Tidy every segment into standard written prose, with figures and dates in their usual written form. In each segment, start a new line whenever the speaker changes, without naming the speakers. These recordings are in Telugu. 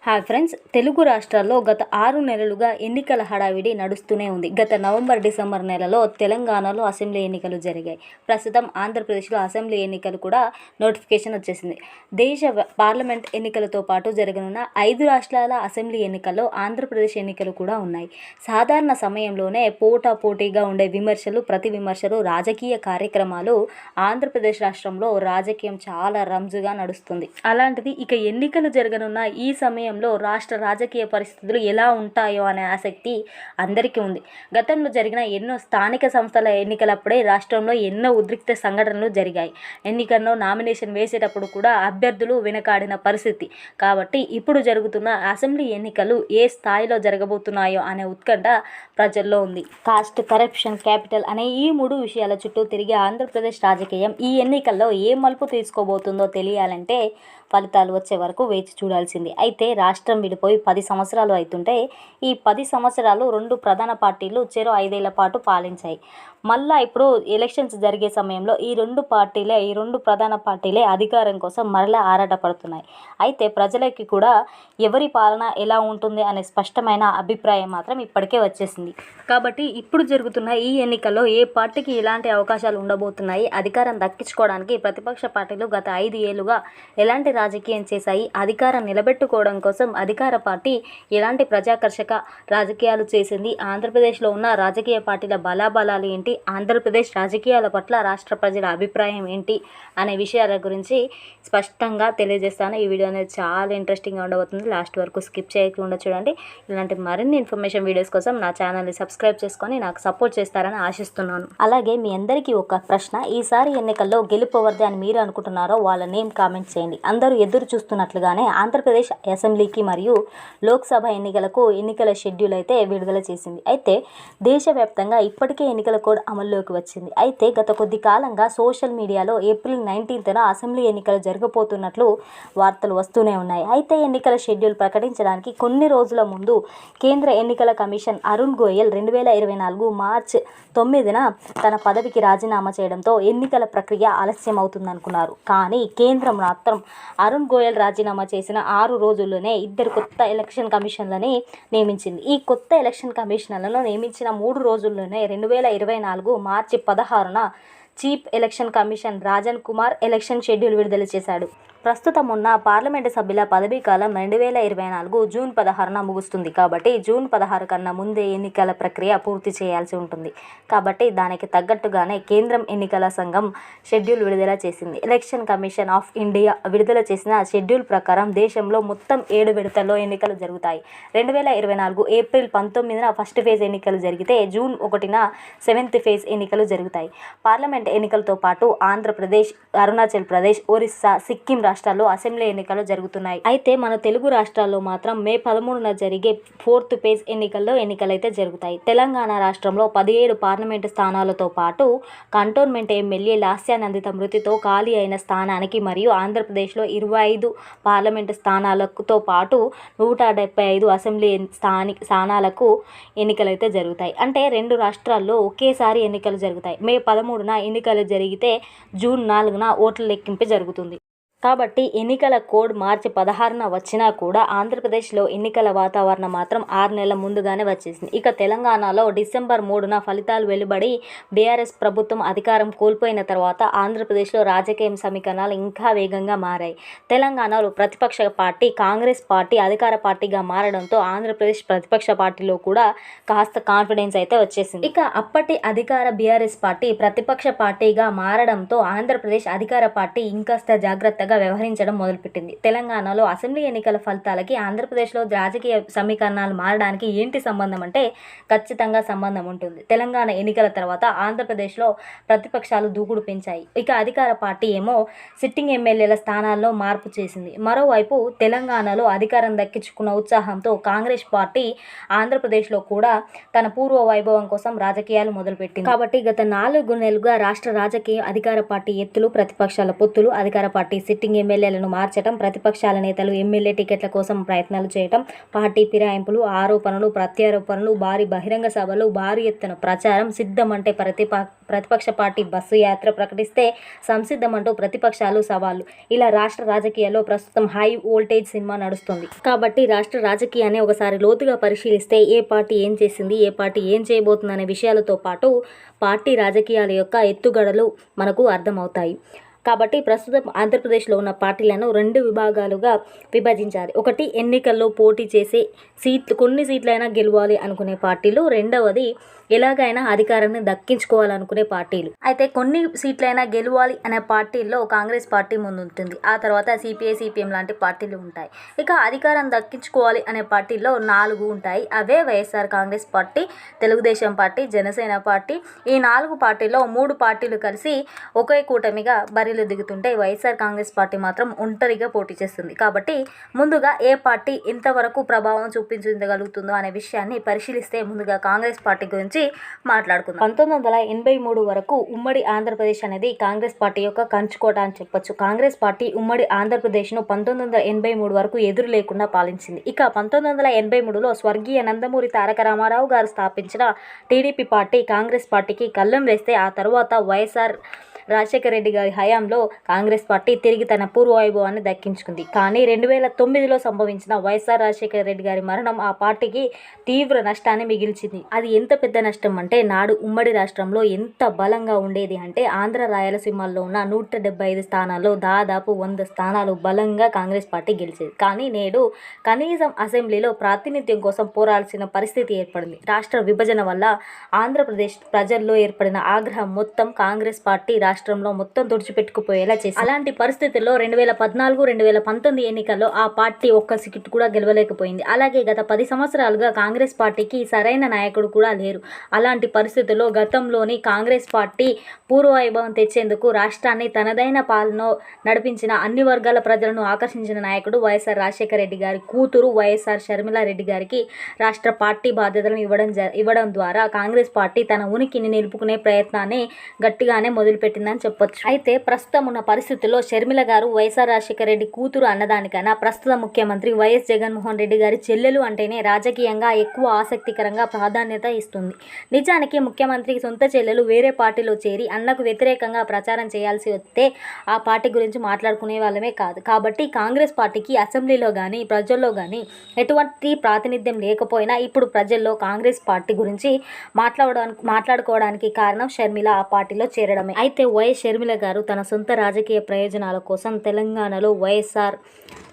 హాయ్ ఫ్రెండ్స్, తెలుగు రాష్ట్రాల్లో గత 6 నెలలుగా ఎన్నికల హడావిడి నడుస్తూనే ఉంది. గత నవంబర్, డిసెంబర్ నెలలో తెలంగాణలో అసెంబ్లీ ఎన్నికలు జరిగాయి. ప్రస్తుతం ఆంధ్రప్రదేశ్లో అసెంబ్లీ ఎన్నికలు కూడా నోటిఫికేషన్ వచ్చేసింది. దేశ పార్లమెంట్ ఎన్నికలతో పాటు జరగనున్న 5 రాష్ట్రాల అసెంబ్లీ ఎన్నికల్లో ఆంధ్రప్రదేశ్ ఎన్నికలు కూడా ఉన్నాయి. సాధారణ సమయంలోనే పోటాపోటీగా ఉండే విమర్శలు, ప్రతి విమర్శలు, రాజకీయ కార్యక్రమాలు ఆంధ్రప్రదేశ్ రాష్ట్రంలో రాజకీయం చాలా రంజుగా నడుస్తుంది. అలాంటిది ఇక ఎన్నికలు జరగనున్న ఈ సమయంలో రాష్ట్ర రాజకీయ పరిస్థితులు ఎలా ఉంటాయో అనే ఆసక్తి అందరికీ ఉంది. గతంలో జరిగిన ఎన్నో స్థానిక సంస్థల ఎన్నికలప్పుడే రాష్ట్రంలో ఎన్నో ఉద్రిక్త సంఘటనలు జరిగాయి. ఎన్నికల్లో నామినేషన్ వేసేటప్పుడు కూడా అభ్యర్థులు వెనకాడిన పరిస్థితి. కాబట్టి ఇప్పుడు జరుగుతున్న అసెంబ్లీ ఎన్నికలు ఏ స్థాయిలో జరగబోతున్నాయో అనే ఉత్కంఠ ప్రజల్లో ఉంది. కాస్ట్, కరప్షన్, క్యాపిటల్ అనే ఈ 3 విషయాల చుట్టూ తిరిగే ఆంధ్రప్రదేశ్ రాజకీయం ఈ ఎన్నికల్లో ఏ మలుపు తీసుకోబోతుందో తెలియాలంటే ఫలితాలు వచ్చే వరకు వేచి చూడాల్సింది. అయితే రాష్ట్రం విడిపోయి 10 సంవత్సరాలు అవుతుంటే ఈ 10 సంవత్సరాలు 2 ప్రధాన పార్టీలు చెరో 5 ఏళ్ల పాటు పాలించాయి. మళ్ళా ఇప్పుడు ఎలక్షన్స్ జరిగే సమయంలో ఈ 2 ప్రధాన పార్టీలే అధికారం కోసం మరలా ఆరాటపడుతున్నాయి. అయితే ప్రజలకి కూడా ఎవరి పాలన ఎలా ఉంటుంది అనే స్పష్టమైన అభిప్రాయం మాత్రం ఇప్పటికే వచ్చేసింది. కాబట్టి ఇప్పుడు జరుగుతున్న ఈ ఎన్నికల్లో ఏ పార్టీకి ఎలాంటి అవకాశాలు ఉండబోతున్నాయి, అధికారం దక్కించుకోవడానికి ప్రతిపక్ష పార్టీలు గత 5 ఏళ్లుగా ఎలాంటి రాజకీయం చేశాయి, అధికారం నిలబెట్టుకోవడం కోసం అధికార పార్టీ ఎలాంటి ప్రజాకర్షక రాజకీయాలు చేసింది, ఆంధ్రప్రదేశ్లో ఉన్న రాజకీయ పార్టీల బలాబలాలు ఏంటి, ఆంధ్రప్రదేశ్ రాజకీయాల పట్ల రాష్ట్ర ప్రజల అభిప్రాయం ఏంటి అనే విషయాల గురించి స్పష్టంగా తెలియజేస్తాను. ఈ వీడియో అనేది చాలా ఇంట్రెస్టింగ్గా ఉండబోతుంది. లాస్ట్ వరకు స్కిప్ చేయకుండా చూడండి. ఇలాంటి మరిన్ని ఇన్ఫర్మేషన్ వీడియోస్ కోసం నా ఛానల్ని సబ్స్క్రైబ్ చేసుకొని నాకు సపోర్ట్ చేస్తారని ఆశిస్తున్నాను. అలాగే మీ అందరికీ ఒక ప్రశ్న, ఈసారి ఎన్నికల్లో గెలుపు ఎవరిది అని మీరు అనుకుంటున్నారో వాళ్ళ నేమ్ కామెంట్ చేయండి. అందరూ ఎదురు చూస్తున్నట్లుగానే ఆంధ్రప్రదేశ్ అసెంబ్లీకి మరియు లోక్సభ ఎన్నికల షెడ్యూల్ అయితే విడుదల చేసింది. అయితే దేశవ్యాప్తంగా ఇప్పటికే ఎన్నికల కోడ్ అమల్లోకి వచ్చింది. అయితే గత కొద్ది కాలంగా సోషల్ మీడియాలో ఏప్రిల్ 19న అసెంబ్లీ ఎన్నికలు జరగబోతున్నట్లు వార్తలు వస్తూనే ఉన్నాయి. అయితే ఎన్నికల షెడ్యూల్ ప్రకటించడానికి కొన్ని రోజుల ముందు కేంద్ర ఎన్నికల కమిషన్ అరుణ్ గోయల్ 2024 మార్చి 9న తన పదవికి రాజీనామా చేయడంతో ఎన్నికల ప్రక్రియ ఆలస్యం అవుతుందనుకున్నారు. కానీ కేంద్రం మాత్రం అరుణ్ గోయల్ రాజీనామా చేసిన 6 రోజుల్లోనే 2 కొత్త ఎలక్షన్ కమిషన్లని నియమించింది. ఈ కొత్త ఎలక్షన్ కమిషనర్లను నియమించిన 3 రోజుల్లోనే 2024 మార్చి 16న chief election commission Rajan Kumar election schedule విడుదల చేశాడు. ప్రస్తుతం ఉన్న పార్లమెంటు సభ్యుల పదవీ కాలం 2024 జూన్ 16న ముగుస్తుంది. కాబట్టి జూన్ 16 కన్నా ముందే ఎన్నికల ప్రక్రియ పూర్తి చేయాల్సి ఉంటుంది. కాబట్టి దానికి తగ్గట్టుగానే కేంద్రం ఎన్నికల సంఘం షెడ్యూల్ విడుదల చేసింది. ఎలక్షన్ కమిషన్ ఆఫ్ ఇండియా విడుదల చేసిన షెడ్యూల్ ప్రకారం దేశంలో మొత్తం 7 విడతల్లో ఎన్నికలు జరుగుతాయి. 2024 ఏప్రిల్ 19న ఫస్ట్ ఫేజ్ ఎన్నికలు జరిగితే జూన్ 1న 7th ఫేజ్ ఎన్నికలు జరుగుతాయి. పార్లమెంట్ ఎన్నికలతో పాటు ఆంధ్రప్రదేశ్, అరుణాచల్ ప్రదేశ్, ఒరిస్సా, సిక్కిం రాష్ట్రాల్లో అసెంబ్లీ ఎన్నికలు జరుగుతున్నాయి. అయితే మన తెలుగు రాష్ట్రాల్లో మాత్రం మే 13న జరిగే 4th ఫేజ్ ఎన్నికలైతే జరుగుతాయి. తెలంగాణ రాష్ట్రంలో 17 పార్లమెంటు స్థానాలతో పాటు కంటోన్మెంట్ ఎమ్మెల్యే లాస్యానందిత మృతితో ఖాళీ అయిన స్థానానికి మరియు ఆంధ్రప్రదేశ్లో 25 పార్లమెంటు స్థానాలతో పాటు 175 అసెంబ్లీ స్థానాలకు ఎన్నికలైతే జరుగుతాయి. అంటే 2 రాష్ట్రాల్లో ఒకేసారి ఎన్నికలు జరుగుతాయి. మే 13న ఎన్నికలు జరిగితే జూన్ 4న ఓట్ల లెక్కింపు జరుగుతుంది. కాబట్టి ఎన్నికల కోడ్ మార్చి 16న వచ్చినా కూడా ఆంధ్రప్రదేశ్లో ఎన్నికల వాతావరణం మాత్రం 6 నెలల ముందుగానే వచ్చేసింది. ఇక తెలంగాణలో డిసెంబర్ 3న ఫలితాలు వెలువడి బీఆర్ఎస్ ప్రభుత్వం అధికారం కోల్పోయిన తర్వాత ఆంధ్రప్రదేశ్లో రాజకీయ సమీకరణాలు ఇంకా వేగంగా మారాయి. తెలంగాణలో ప్రతిపక్ష పార్టీ కాంగ్రెస్ పార్టీ అధికార పార్టీగా మారడంతో ఆంధ్రప్రదేశ్ ప్రతిపక్ష పార్టీలో కూడా కాస్త కాన్ఫిడెన్స్ అయితే వచ్చేసింది. ఇక అప్పటి అధికార బీఆర్ఎస్ పార్టీ ప్రతిపక్ష పార్టీగా మారడంతో ఆంధ్రప్రదేశ్ అధికార పార్టీ ఇంకాస్త జాగ్రత్తగా వ్యవహరించడం మొదలుపెట్టింది. తెలంగాణలో అసెంబ్లీ ఎన్నికల ఫలితాలకి ఆంధ్రప్రదేశ్లో రాజకీయ సమీకరణాలు మారడానికి ఏంటి సంబంధం అంటే ఖచ్చితంగా సంబంధం ఉంటుంది. తెలంగాణ ఎన్నికల తర్వాత ఆంధ్రప్రదేశ్లో ప్రతిపక్షాలు దూకుడు పెంచాయి. ఇక అధికార పార్టీ ఏమో సిట్టింగ్ ఎమ్మెల్యేల స్థానాల్లో మార్పు చేసింది. మరోవైపు తెలంగాణలో అధికారం దక్కించుకున్న ఉత్సాహంతో కాంగ్రెస్ పార్టీ ఆంధ్రప్రదేశ్లో కూడా తన పూర్వ వైభవం కోసం రాజకీయాలు మొదలుపెట్టింది. కాబట్టి గత 4 నెలలుగా రాష్ట్ర రాజకీయ అధికార పార్టీ ఎత్తులు, ప్రతిపక్షాల పొత్తులు, అధికార పార్టీ సిట్టింగ్ ఎమ్మెల్యేలను మార్చడం, ప్రతిపక్షాల నేతలు ఎమ్మెల్యే టికెట్ల కోసం ప్రయత్నాలు చేయడం, పార్టీ ఫిరాయింపులు, ఆరోపణలు, ప్రత్యారోపణలు, భారీ బహిరంగ సభలు, భారీ ఎత్తున ప్రచారం, సిద్ధమంటే ప్రతిపక్ష పార్టీ బస్సు యాత్ర ప్రకటిస్తే సంసిద్ధమంటూ ప్రతిపక్షాలు సవాళ్లు. ఇలా రాష్ట్ర రాజకీయాల్లో ప్రస్తుతం హై వోల్టేజ్ సినిమా నడుస్తుంది. కాబట్టి రాష్ట్ర రాజకీయాన్ని ఒకసారి లోతుగా పరిశీలిస్తే ఏ పార్టీ ఏం చేసింది, ఏ పార్టీ ఏం చేయబోతుంది అనే విషయాలతో పాటు పార్టీ రాజకీయాల యొక్క ఎత్తుగడలు మనకు అర్థమవుతాయి. కాబట్టి ప్రస్తుతం ఆంధ్రప్రదేశ్లో ఉన్న పార్టీలను 2 విభాగాలుగా విభజించారు. ఒకటి ఎన్నికల్లో పోటీ చేసే కొన్ని సీట్లైనా గెలవాలి అనుకునే పార్టీలు, రెండవది ఎలాగైనా అధికారాన్ని దక్కించుకోవాలనుకునే పార్టీలు. అయితే కొన్ని సీట్లైనా గెలవాలి అనే పార్టీల్లో కాంగ్రెస్ పార్టీ ముందుంటుంది. ఆ తర్వాత సిపిఐ, సిపిఎం లాంటి పార్టీలు ఉంటాయి. ఇక అధికారం దక్కించుకోవాలి అనే పార్టీల్లో 4 ఉంటాయి. అవే YSR Congress party, Telugu Desam party, Janasena party. ఈ 4 పార్టీల్లో 3 పార్టీలు కలిసి ఒకే కూటమిగా బరిలో దిగుతుంటే వైఎస్ఆర్ కాంగ్రెస్ పార్టీ మాత్రం ఒంటరిగా పోటీ చేస్తుంది. కాబట్టి ముందుగా ఏ పార్టీ ఇంతవరకు ప్రభావం చూపించగలుగుతుందో అనే విషయాన్ని పరిశీలిస్తే ముందుగా కాంగ్రెస్ పార్టీ గురించి మాట్లాడుకుందాం. 1983 వరకు ఉమ్మడి ఆంధ్రప్రదేశ్ అనేది కాంగ్రెస్ పార్టీ యొక్క కంచుకోట అని చెప్పొచ్చు. కాంగ్రెస్ పార్టీ ఉమ్మడి ఆంధ్రప్రదేశ్ను 1983 వరకు ఎదురు లేకుండా పాలించింది. ఇక 1983లో స్వర్గీయ నందమూరి తారక రామారావు గారు స్థాపించిన టీడీపీ పార్టీ కాంగ్రెస్ పార్టీకి కళ్ళెం వేస్తే ఆ తర్వాత వైఎస్ఆర్ రాజశేఖర రెడ్డి గారి హయాంలో కాంగ్రెస్ పార్టీ తిరిగి తన పూర్వ వైభవాన్ని దక్కించుకుంది. కానీ 2009లో సంభవించిన వైఎస్ఆర్ రాజశేఖర రెడ్డి గారి మరణం ఆ పార్టీకి తీవ్ర నష్టాన్ని మిగిల్చింది. అది ఎంత పెద్ద నష్టం అంటే నాడు ఉమ్మడి రాష్ట్రంలో ఎంత బలంగా ఉండేది అంటే ఆంధ్ర, రాయలసీమల్లో ఉన్న 175 స్థానాల్లో దాదాపు 100 స్థానాలు బలంగా కాంగ్రెస్ పార్టీ గెలిచేది. కానీ నేడు కనీసం అసెంబ్లీలో ప్రాతినిధ్యం కోసం పోరాడాల్సిన పరిస్థితి ఏర్పడింది. రాష్ట్ర విభజన వల్ల ఆంధ్రప్రదేశ్ ప్రజల్లో ఏర్పడిన ఆగ్రహం మొత్తం కాంగ్రెస్ పార్టీ రాష్ట్రంలో మొత్తం తుడిచిపెట్టుకుపోయేలా చేసింది. అలాంటి పరిస్థితుల్లో 2014, 2019 ఎన్నికల్లో ఆ పార్టీ ఒక్క సీటు కూడా గెలవలేకపోయింది. అలాగే గత 10 సంవత్సరాలుగా కాంగ్రెస్ పార్టీకి సరైన నాయకుడు కూడా లేరు. అలాంటి పరిస్థితుల్లో గతంలోని కాంగ్రెస్ పార్టీ పూర్వవైభవం తెచ్చేందుకు రాష్ట్రాన్ని తనదైన పాలన నడిపించిన అన్ని వర్గాల ప్రజలను ఆకర్షించిన నాయకుడు వైఎస్ఆర్ రాజశేఖర రెడ్డి గారి కూతురు వైఎస్ఆర్ షర్మిలారెడ్డి గారికి రాష్ట్ర పార్టీ బాధ్యతలను ఇవ్వడం ద్వారా కాంగ్రెస్ పార్టీ తన ఉనికిని నిలుపుకునే ప్రయత్నాన్ని గట్టిగానే మొదలుపెట్టిందని చెప్పొచ్చు. అయితే ప్రస్తుతం ఉన్న పరిస్థితుల్లో షర్మిల గారు వైఎస్ఆర్ రాజశేఖర రెడ్డి కూతురు అన్నదానికన్నా ప్రస్తుత ముఖ్యమంత్రి వైఎస్ జగన్మోహన్ రెడ్డి గారి చెల్లెలు అంటేనే రాజకీయంగా ఎక్కువ ఆసక్తికరంగా ప్రాధాన్యత ఇస్తుంది. నిజానికి ముఖ్యమంత్రికి సొంత చెల్లెలు వేరే పార్టీలో చేరి అన్నకు వ్యతిరేకంగా ప్రచారం చేయాల్సి వస్తే ఆ పార్టీ గురించి మాట్లాడుకునే వాళ్ళమే కాదు. కాబట్టి కాంగ్రెస్ పార్టీకి అసెంబ్లీలో కానీ ప్రజల్లో కానీ ఎటువంటి ప్రాతినిధ్యం లేకపోయినా ఇప్పుడు ప్రజల్లో కాంగ్రెస్ పార్టీ గురించి మాట్లాడుకోవడానికి కారణం షర్మిల ఆ పార్టీలో చేరడమే. అయితే వైఎస్ షర్మిల గారు తన సొంత రాజకీయ ప్రయోజనాల కోసం తెలంగాణలో వైఎస్ఆర్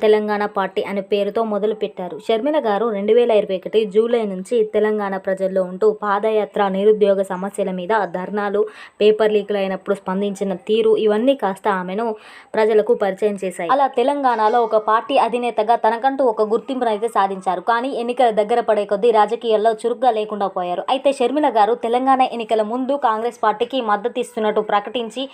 తెలంగాణ పార్టీ అనే పేరుతో మొదలుపెట్టారు. షర్మిల గారు 2021 జూలై నుంచి తెలంగాణ ప్రజల్లో ఉంటూ పాదయాత్ర, నిరుద్యోగ సమస్యల మీద ధర్నాలు, పేపర్ లీకులు అయినప్పుడు స్పందించిన తీరు ఇవన్నీ కాస్త ఆమెను ప్రజలకు పరిచయం చేశాయి. అలా తెలంగాణలో ఒక పార్టీ అధినేతగా తనకంటూ ఒక గుర్తింపునైతే సాధించారు. కానీ ఎన్నికల దగ్గర పడే కొద్దీ రాజకీయాల్లో చురుగ్గా లేకుండా పోయారు. అయితే షర్మిల గారు తెలంగాణ ఎన్నికల ముందు కాంగ్రెస్ పార్టీకి మద్దతు ఇస్తున్నట్టు ప్రకటించి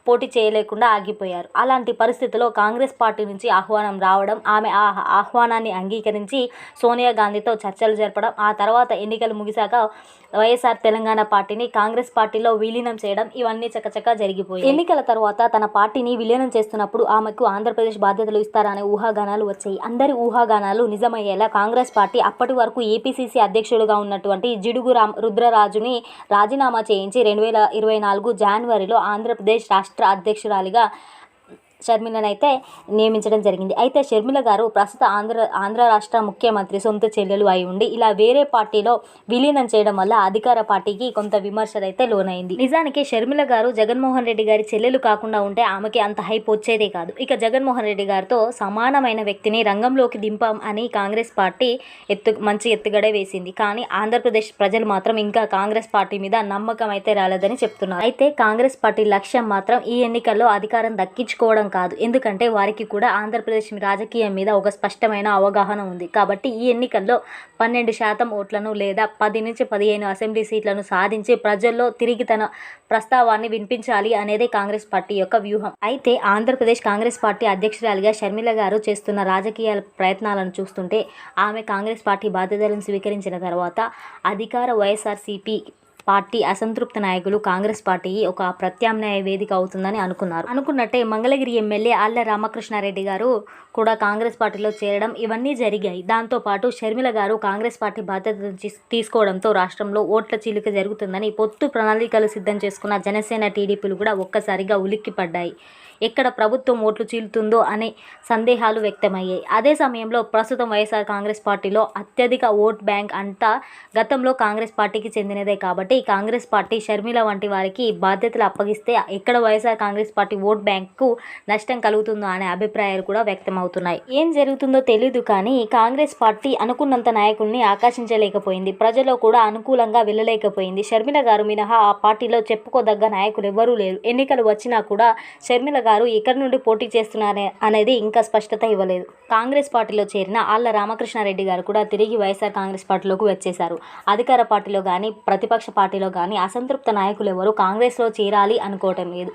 పోటీ చేయలేకుండా ఆగిపోయారు. అలాంటి పరిస్థితుల్లో కాంగ్రెస్ పార్టీ నుంచి ఆహ్వానం రావడం, ఆమె ఆ ఆహ్వానాన్ని అంగీకరించి సోనియా గాంధీతో చర్చలు జరపడం, ఆ తర్వాత ఎన్నికలు ముగిశాక వైఎస్ఆర్ తెలంగాణ పార్టీని కాంగ్రెస్ పార్టీలో విలీనం చేయడం ఇవన్నీ చకచకా జరిగిపోయాయి. ఎన్నికల తర్వాత తన పార్టీని విలీనం చేస్తున్నప్పుడు ఆమెకు ఆంధ్రప్రదేశ్ బాధ్యతలు ఇస్తారనే ఊహాగానాలు వచ్చాయి. అందరి ఊహాగానాలు నిజమయ్యేలా కాంగ్రెస్ పార్టీ అప్పటి వరకు ఏపీసీసీ అధ్యక్షుడుగా ఉన్నటువంటి జిడుగు రుద్రరాజుని రాజీనామా చేయించి 2024 జనవరిలో ఆంధ్రప్రదేశ్ రాష్ట్ర అధ్యక్షురాలిగా షర్మిలనైతే నియమించడం జరిగింది. అయితే షర్మిల గారు ప్రస్తుత ఆంధ్ర రాష్ట్ర ముఖ్యమంత్రి సొంత చెల్లెలు అయి ఉండి ఇలా వేరే పార్టీలో విలీనం చేయడం వల్ల అధికార పార్టీకి కొంత విమర్శలైతే లోనైంది. నిజానికి షర్మిల గారు జగన్మోహన్ రెడ్డి గారి చెల్లెలు కాకుండా ఉంటే ఆమెకి అంత హైప్ వచ్చేదే కాదు. ఇక జగన్మోహన్ రెడ్డి గారితో సమానమైన వ్యక్తిని రంగంలోకి దింపాం అని కాంగ్రెస్ పార్టీ మంచి ఎత్తుగడే వేసింది. కానీ ఆంధ్రప్రదేశ్ ప్రజలు మాత్రం ఇంకా కాంగ్రెస్ పార్టీ మీద నమ్మకం అయితే రాలేదని చెప్తున్నారు. అయితే కాంగ్రెస్ పార్టీ లక్ష్యం మాత్రం ఈ ఎన్నికల్లో అధికారం దక్కించుకోవడం కాదు. ఎందుకంటే వారికి కూడా ఆంధ్రప్రదేశ్ రాజకీయం మీద ఒక స్పష్టమైన అవగాహన ఉంది. కాబట్టి ఈ ఎన్నికల్లో 12% ఓట్లను లేదా 10 నుంచి 15 అసెంబ్లీ సీట్లను సాధించి ప్రజల్లో తిరిగి తన ప్రస్తావాన్ని వినిపించాలి అనేది కాంగ్రెస్ పార్టీ యొక్క వ్యూహం. అయితే ఆంధ్రప్రదేశ్ కాంగ్రెస్ పార్టీ అధ్యక్షురాలిగా షర్మిల గారు చేస్తున్న రాజకీయ ప్రయత్నాలను చూస్తుంటే ఆమె కాంగ్రెస్ పార్టీ బాధ్యతలను స్వీకరించిన తర్వాత అధికార వైఎస్ఆర్సీపీ పార్టీ అసంతృప్త నాయకులు కాంగ్రెస్ పార్టీ ఒక ప్రత్యామ్నాయ వేదిక అవుతుందని అనుకున్నట్టే మంగళగిరి ఎమ్మెల్యే ఆళ్ల రామకృష్ణారెడ్డి గారు కూడా కాంగ్రెస్ పార్టీలో చేరడం ఇవన్నీ జరిగాయి. దాంతోపాటు షర్మిల గారు కాంగ్రెస్ పార్టీ బాధ్యతలు తీసుకోవడంతో రాష్ట్రంలో ఓట్ల చీలిక జరుగుతుందని పొత్తు ప్రణాళికలు సిద్ధం చేసుకున్న జనసేన, టీడీపీలు కూడా ఒక్కసారిగా ఉలిక్కిపడ్డాయి. ఎక్కడ ప్రభుత్వం ఓట్లు చీలుతుందో అనే సందేహాలు వ్యక్తమయ్యాయి. అదే సమయంలో ప్రస్తుతం వైఎస్ఆర్ కాంగ్రెస్ పార్టీలో అత్యధిక ఓట్ బ్యాంక్ అంతా గతంలో కాంగ్రెస్ పార్టీకి చెందినదే కాబట్టి కాంగ్రెస్ పార్టీ షర్మిల వంటి వారికి బాధ్యతలు అప్పగిస్తే ఎక్కడ వైఎస్ఆర్ కాంగ్రెస్ పార్టీ ఓట్ బ్యాంక్కు నష్టం కలుగుతుందో అనే అభిప్రాయాలు కూడా వ్యక్తమవుతున్నాయి. ఏం జరుగుతుందో తెలియదు కానీ కాంగ్రెస్ పార్టీ అనుకున్నంత నాయకుల్ని ఆకర్షించలేకపోయింది. ప్రజల్లో కూడా అనుకూలంగా వెళ్ళలేకపోయింది. షర్మిల గారు మినహా ఆ పార్టీలో చెప్పుకోదగ్గ నాయకులు ఎవ్వరూ లేరు. ఎన్నికలు వచ్చినా కూడా షర్మిల గారు ఎక్కడి నుండి పోటీ చేస్తున్నారే అనేది ఇంకా స్పష్టత ఇవ్వలేదు. కాంగ్రెస్ పార్టీలో చేరిన ఆళ్ల రామకృష్ణారెడ్డి గారు కూడా తిరిగి వైఎస్ఆర్ కాంగ్రెస్ పార్టీలోకి వచ్చేశారు. అధికార పార్టీలో కానీ ప్రతిపక్ష పార్టీలో కానీ అసంతృప్త నాయకులు ఎవరు కాంగ్రెస్లో చేరాలి అనుకోవటం లేదు.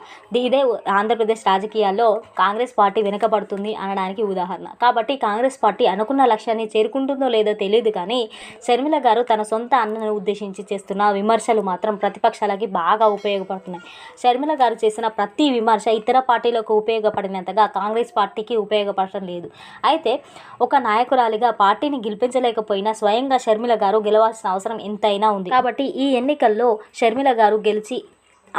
ఇదే ఆంధ్రప్రదేశ్ రాజకీయాల్లో కాంగ్రెస్ పార్టీ వెనుకబడుతుంది అనడానికి ఉదాహరణ. కాబట్టి కాంగ్రెస్ పార్టీ అనుకున్న లక్ష్యాన్ని చేరుకుంటుందో లేదో తెలియదు కానీ షర్మిల గారు తన సొంత అన్నను ఉద్దేశించి చేస్తున్న విమర్శలు మాత్రం ప్రతిపక్షాలకి బాగా ఉపయోగపడుతున్నాయి. షర్మిల గారు చేసిన ప్రతి విమర్శ ఇతర పార్టీలకు ఉపయోగపడినంతగా కాంగ్రెస్ పార్టీకి ఉపయోగపడటం లేదు. అయితే ఒక నాయకురాలిగా పార్టీని గెలిపించలేకపోయినా స్వయంగా షర్మిల గారు గెలవాల్సిన అవసరం ఎంతైనా ఉంది. కాబట్టి ఈ ఎన్నికల్లో షర్మిల గారు గెలిచి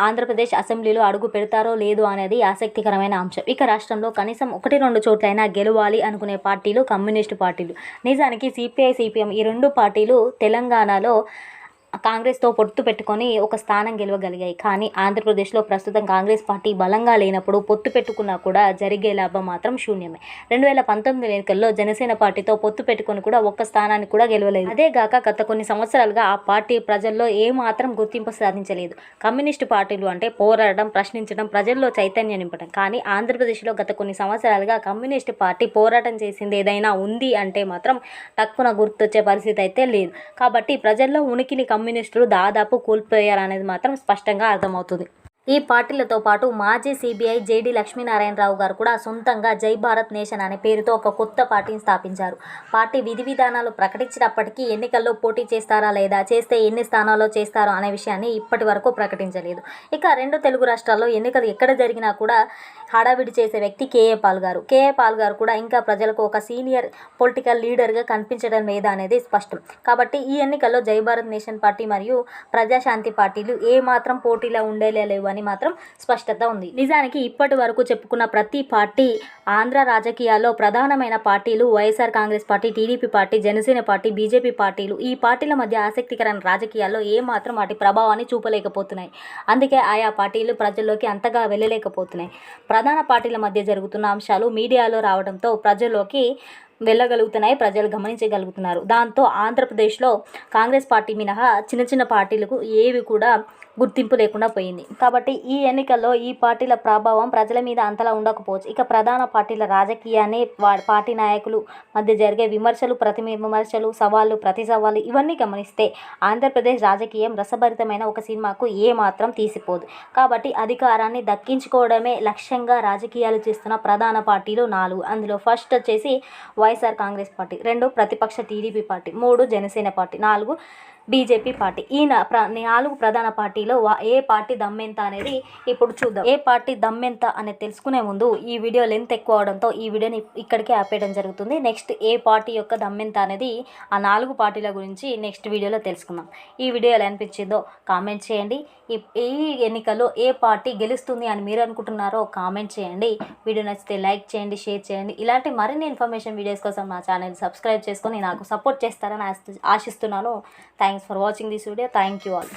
ఆంధ్రప్రదేశ్ అసెంబ్లీలో అడుగు పెడతారో లేదో అనేది ఆసక్తికరమైన అంశం. ఇక రాష్ట్రంలో కనీసం 1-2 చోట్లైనా గెలవాలి అనుకునే పార్టీలు కమ్యూనిస్టు పార్టీలు. నిజానికి సిపిఐ, సిపిఎం ఈ 2 పార్టీలు తెలంగాణలో కాంగ్రెస్తో పొత్తు పెట్టుకొని ఒక స్థానం గెలవగలిగాయి. కానీ ఆంధ్రప్రదేశ్లో ప్రస్తుతం కాంగ్రెస్ పార్టీ బలంగా లేనప్పుడు పొత్తు పెట్టుకున్నా కూడా జరిగే లాభం మాత్రం శూన్యమే. 2019 ఎన్నికల్లో జనసేన పార్టీతో పొత్తు పెట్టుకొని కూడా ఒక్క స్థానాన్ని కూడా గెలవలేదు. అదేగాక గత కొన్ని సంవత్సరాలుగా ఆ పార్టీ ప్రజల్లో ఏమాత్రం గుర్తింపు సాధించలేదు. కమ్యూనిస్టు పార్టీలు అంటే పోరాడడం, ప్రశ్నించడం, ప్రజల్లో చైతన్యం నింపడం. కానీ ఆంధ్రప్రదేశ్లో గత కొన్ని సంవత్సరాలుగా కమ్యూనిస్టు పార్టీ పోరాటం చేసింది ఏదైనా ఉంది అంటే మాత్రం తక్కువ గుర్తొచ్చే పరిస్థితి అయితే లేదు. కాబట్టి ప్రజల్లో ఉనికిని కమ్యూనిస్టులు దాదాపు కోల్పోయారనేది మాత్రం స్పష్టంగా అర్థమవుతుంది. ఈ పార్టీలతో పాటు మాజీ సిబిఐ జేడీ లక్ష్మీనారాయణరావు గారు కూడా సొంతంగా జై భారత్ నేషన్ అనే పేరుతో ఒక కొత్త పార్టీని స్థాపించారు. పార్టీ విధి విధానాలు ప్రకటించినప్పటికీ ఎన్నికల్లో పోటీ చేస్తారా లేదా, చేస్తే ఎన్ని స్థానాల్లో చేస్తారో అనే విషయాన్ని ఇప్పటి వరకు ప్రకటించలేదు. ఇక 2 తెలుగు రాష్ట్రాల్లో ఎన్నికలు ఎక్కడ జరిగినా కూడా హడావిడి చేసే వ్యక్తి కేఏ పాల్ గారు. కేఏ పాల్ గారు కూడా ఇంకా ప్రజలకు ఒక సీనియర్ పొలిటికల్ లీడర్గా కనిపించడం లేదా అనేది స్పష్టం. కాబట్టి ఈ ఎన్నికల్లో జై భారత్ నేషన్ పార్టీ మరియు ప్రజాశాంతి పార్టీలు ఏమాత్రం పోటీలో ఉండేలేవు అని మాత్రం స్పష్టత ఉంది. నిజానికి ఇప్పటి వరకు చెప్పుకున్న ప్రతి పార్టీ ఆంధ్ర రాజకీయాల్లో ప్రధానమైన పార్టీలు YSR Congress party, TDP party, Janasena party, BJP పార్టీలు. ఈ పార్టీల మధ్య ఆసక్తికరమైన రాజకీయాల్లో ఏమాత్రం వాటి ప్రభావాన్ని చూపలేకపోతున్నాయి. అందుకే ఆయా పార్టీలు ప్రజల్లోకి అంతగా వెళ్ళలేకపోతున్నాయి. ప్రధాన పార్టీల మధ్య జరుగుతున్న అంశాలు మీడియాలో రావడంతో ప్రజల్లోకి వెళ్ళగలుగుతున్నాయి, ప్రజలు గమనించగలుగుతున్నారు. దాంతో ఆంధ్రప్రదేశ్లో కాంగ్రెస్ పార్టీ మినహా చిన్న చిన్న పార్టీలకు ఏవి కూడా గుర్తింపు లేకుండా పోయింది. కాబట్టి ఈ ఎన్నికల్లో ఈ పార్టీల ప్రభావం ప్రజల మీద అంతలా ఉండకపోవచ్చు. ఇక ప్రధాన పార్టీల రాజకీయాన్ని పార్టీ నాయకులు మధ్య జరిగే విమర్శలు, ప్రతి విమర్శలు, సవాళ్ళు, ప్రతి సవాళ్ళు ఇవన్నీ గమనిస్తే ఆంధ్రప్రదేశ్ రాజకీయం రసభరితమైన ఒక సినిమాకు ఏమాత్రం తీసిపోదు. కాబట్టి అధికారాన్ని దక్కించుకోవడమే లక్ష్యంగా రాజకీయాలు చేస్తున్న ప్రధాన పార్టీలు 4. అందులో ఫస్ట్ వచ్చేసి వైఎస్ఆర్ కాంగ్రెస్ పార్టీ, 2 ప్రతిపక్ష TDP party, 3 Janasena party, 4 BJP party. ఈ 4 ప్రధాన పార్టీలో ఏ పార్టీ దమ్మెంత అనేది ఇప్పుడు చూద్దాం. ఏ పార్టీ దమ్మెంత అనేది తెలుసుకునే ముందు ఈ వీడియో లెంత్ ఎక్కువ అవడంతో ఈ వీడియోని ఇక్కడికే ఆపేయడం జరుగుతుంది. నెక్స్ట్ ఏ పార్టీ యొక్క దమ్మెంత అనేది ఆ 4 పార్టీల గురించి నెక్స్ట్ వీడియోలో తెలుసుకుందాం. ఈ వీడియో ఎలా అనిపించిందో కామెంట్ చేయండి. ఈ ఎన్నికల్లో ఏ పార్టీ గెలుస్తుంది అని మీరు అనుకుంటున్నారో కామెంట్ చేయండి. వీడియో నచ్చితే లైక్ చేయండి, షేర్ చేయండి. ఇలాంటి మరిన్ని ఇన్ఫర్మేషన్ వీడియోస్ కోసం నా ఛానల్ సబ్స్క్రైబ్ చేసుకొని నాకు సపోర్ట్ చేస్తారని ఆశిస్తున్నాను. Thanks for watching this video. Thank you all.